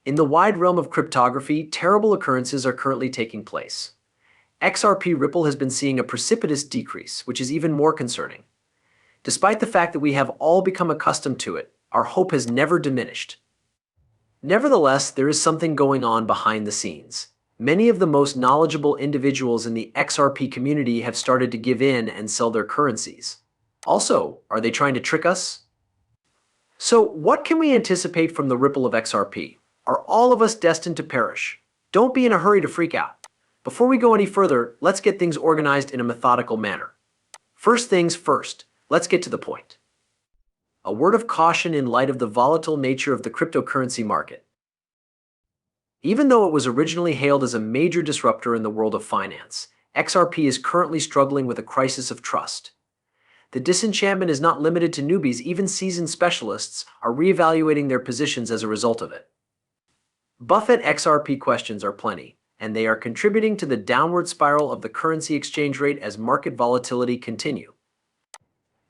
In the wide realm of cryptography, terrible occurrences are currently taking place. XRP+ripple has been seeing a precipitous decrease, which is even more concerning. Despite the fact that we have all become accustomed to it, our hope has never diminished. Nevertheless, there is something going on behind the scenes. Many of the most knowledgeable individuals in the XRP community have started to give in and sell their currencies. Also, are they trying to trick us? So, what can we anticipate from the ripple of XRP? Are all of us destined to perish? Don't be in a hurry to freak out. Before we go any further, let's get things organized in a methodical manner. First things first, let's get to the point. A word of caution in light of the volatile nature of the cryptocurrency market. Even though it was originally hailed as a major disruptor in the world of finance, XRP is currently struggling with a crisis of trust. The disenchantment is not limited to newbies, even seasoned specialists are reevaluating their positions as a result of it. Buffett XRP questions are plenty, and they are contributing to the downward spiral of the currency exchange rate as market volatility continue.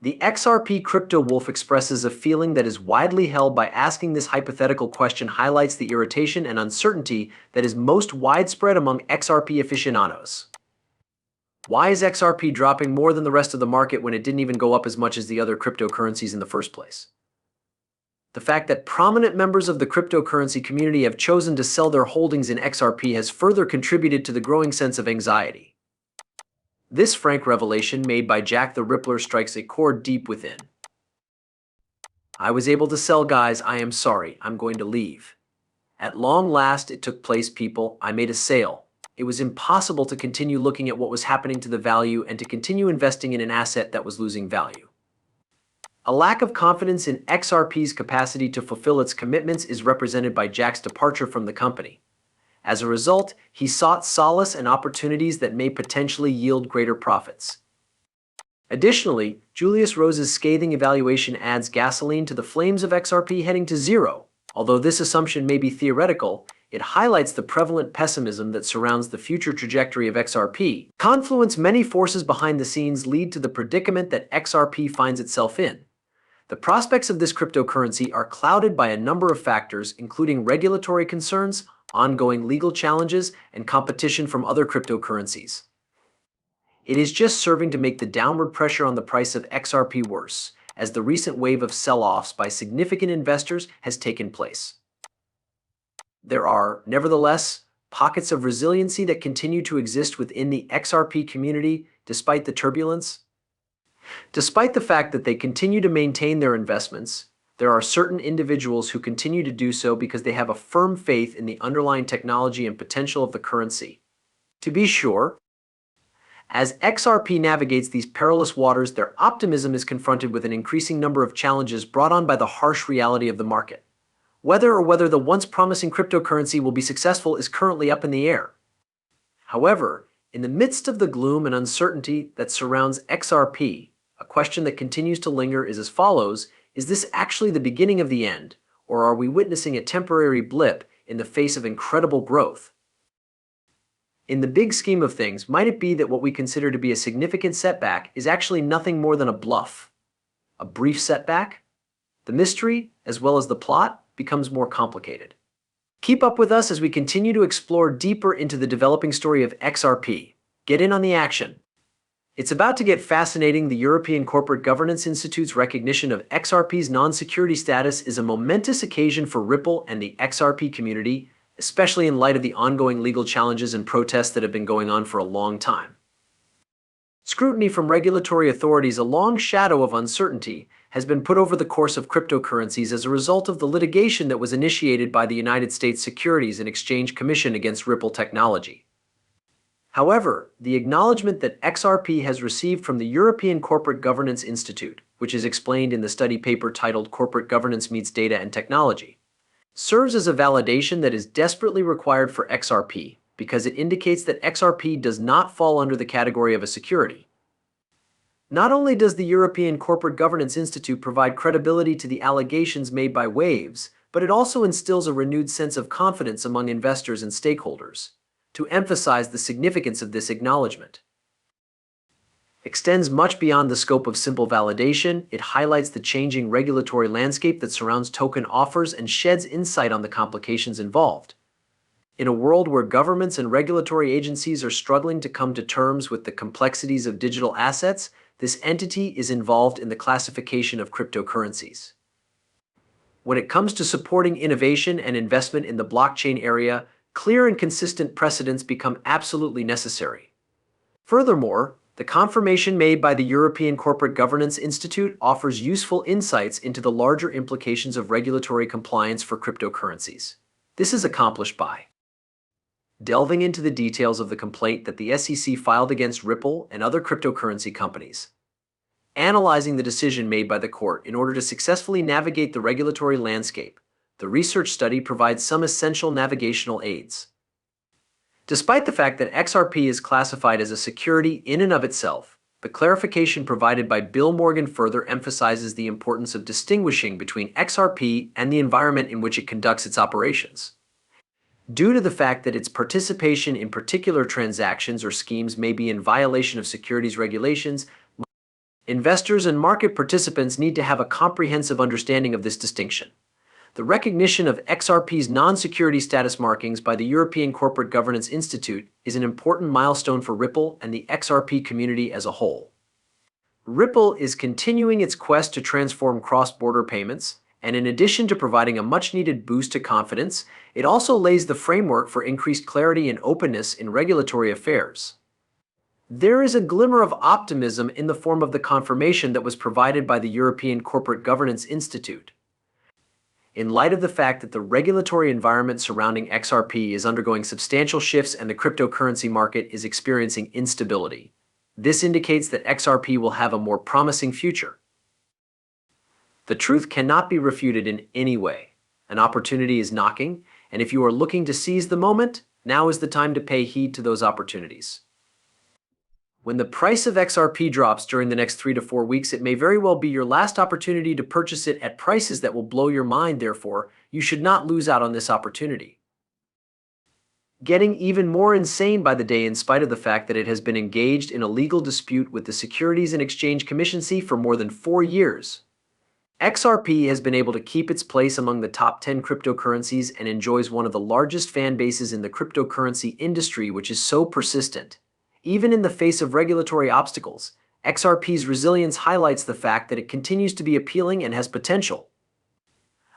The XRP crypto wolf expresses a feeling that is widely held by asking this hypothetical question highlights the irritation and uncertainty that is most widespread among XRP aficionados. Why is XRP dropping more than the rest of the market when it didn't even go up as much as the other cryptocurrencies in the first place? The fact that prominent members of the cryptocurrency community have chosen to sell their holdings in XRP has further contributed to the growing sense of anxiety. This frank revelation made by Jack the Rippler strikes a chord deep within. I was able to sell, guys. I am sorry. I'm going to leave. At long last, it took place, people. I made a sale. It was impossible to continue looking at what was happening to the value and to continue investing in an asset that was losing value. A lack of confidence in XRP's capacity to fulfill its commitments is represented by Jack's departure from the company. As a result, he sought solace and opportunities that may potentially yield greater profits. Additionally, Julius Rose's scathing evaluation adds gasoline to the flames of XRP heading to zero. Although this assumption may be theoretical, it highlights the prevalent pessimism that surrounds the future trajectory of XRP. Many forces behind the scenes lead to the predicament that XRP finds itself in. The prospects of this cryptocurrency are clouded by a number of factors, including regulatory concerns, ongoing legal challenges, and competition from other cryptocurrencies. It is just serving to make the downward pressure on the price of XRP worse, as the recent wave of sell-offs by significant investors has taken place. There are, nevertheless, pockets of resiliency that continue to exist within the XRP community despite the turbulence. Despite the fact that they continue to maintain their investments, there are certain individuals who continue to do so because they have a firm faith in the underlying technology and potential of the currency. To be sure, as XRP navigates these perilous waters, their optimism is confronted with an increasing number of challenges brought on by the harsh reality of the market. Whether the once promising cryptocurrency will be successful is currently up in the air. However, in the midst of the gloom and uncertainty that surrounds XRP, a question that continues to linger is as follows: is this actually the beginning of the end, or are we witnessing a temporary blip in the face of incredible growth? In the big scheme of things, might it be that what we consider to be a significant setback is actually nothing more than a bluff? A brief setback? The mystery, as well as the plot, becomes more complicated. Keep up with us as we continue to explore deeper into the developing story of XRP. Get in on the action. It's about to get fascinating. The European Corporate Governance Institute's recognition of XRP's non-security status is a momentous occasion for Ripple and the XRP community, especially in light of the ongoing legal challenges and protests that have been going on for a long time. Scrutiny from regulatory authorities, a long shadow of uncertainty, has been put over the course of cryptocurrencies as a result of the litigation that was initiated by the United States Securities and Exchange Commission against Ripple technology. However, the acknowledgement that XRP has received from the European Corporate Governance Institute, which is explained in the study paper titled Corporate Governance Meets Data and Technology, serves as a validation that is desperately required for XRP because it indicates that XRP does not fall under the category of a security. Not only does the European Corporate Governance Institute provide credibility to the allegations made by Waves, but it also instills a renewed sense of confidence among investors and stakeholders, to emphasize the significance of this acknowledgement. extends much beyond the scope of simple validation. It highlights the changing regulatory landscape that surrounds token offers and sheds insight on the complications involved. In a world where governments and regulatory agencies are struggling to come to terms with the complexities of digital assets, this entity is involved in the classification of cryptocurrencies. When it comes to supporting innovation and investment in the blockchain area, clear and consistent precedents become absolutely necessary. Furthermore, the confirmation made by the European Corporate Governance Institute offers useful insights into the larger implications of regulatory compliance for cryptocurrencies. This is accomplished by delving into the details of the complaint that the SEC filed against Ripple and other cryptocurrency companies, analyzing the decision made by the court in order to successfully navigate the regulatory landscape. The research study provides some essential navigational aids. Despite the fact that XRP is classified as a security in and of itself, the clarification provided by Bill Morgan further emphasizes the importance of distinguishing between XRP and the environment in which it conducts its operations. Due to the fact that its participation in particular transactions or schemes may be in violation of securities regulations, investors and market participants need to have a comprehensive understanding of this distinction. The recognition of XRP's non-security status markings by the European Corporate Governance Institute is an important milestone for Ripple and the XRP community as a whole. Ripple is continuing its quest to transform cross-border payments, and in addition to providing a much-needed boost to confidence, it also lays the framework for increased clarity and openness in regulatory affairs. There is a glimmer of optimism in the form of the confirmation that was provided by the European Corporate Governance Institute. In light of the fact that the regulatory environment surrounding XRP is undergoing substantial shifts and the cryptocurrency market is experiencing instability, this indicates that XRP will have a more promising future. The truth cannot be refuted in any way. An opportunity is knocking, and if you are looking to seize the moment, now is the time to pay heed to those opportunities. When the price of XRP drops during the next 3 to 4 weeks, it may very well be your last opportunity to purchase it at prices that will blow your mind. Therefore, you should not lose out on this opportunity. Getting even more insane by the day in spite of the fact that it has been engaged in a legal dispute with the Securities and Exchange Commission for more than 4 years. XRP has been able to keep its place among the top 10 cryptocurrencies and enjoys one of the largest fan bases in the cryptocurrency industry, which is so persistent. Even in the face of regulatory obstacles, XRP's resilience highlights the fact that it continues to be appealing and has potential.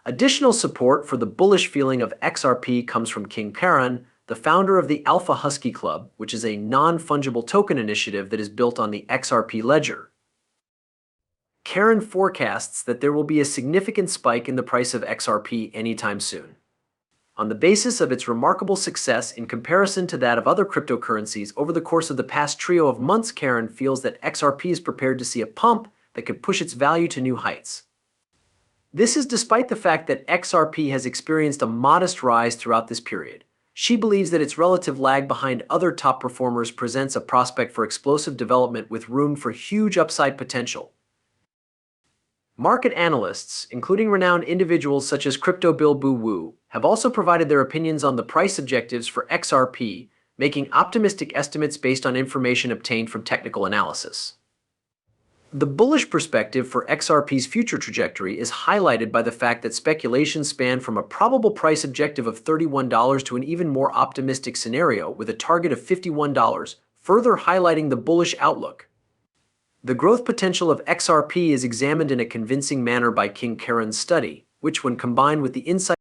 Additional support for the bullish feeling of XRP comes from King Karen, the founder of the Alpha Husky Club, which is a non-fungible token initiative that is built on the XRP ledger. Karen forecasts that there will be a significant spike in the price of XRP anytime soon. On the basis of its remarkable success in comparison to that of other cryptocurrencies over the course of the past trio of months, Karen feels that XRP is prepared to see a pump that could push its value to new heights. This is despite the fact that XRP has experienced a modest rise throughout this period. She believes that its relative lag behind other top performers presents a prospect for explosive development with room for huge upside potential. Market analysts, including renowned individuals such as Crypto Bill Boo Woo, have also provided their opinions on the price objectives for XRP, making optimistic estimates based on information obtained from technical analysis. The bullish perspective for XRP's future trajectory is highlighted by the fact that speculations span from a probable price objective of $31 to an even more optimistic scenario with a target of $51, further highlighting the bullish outlook. The growth potential of XRP is examined in a convincing manner by King Karen's study, which, when combined with the insight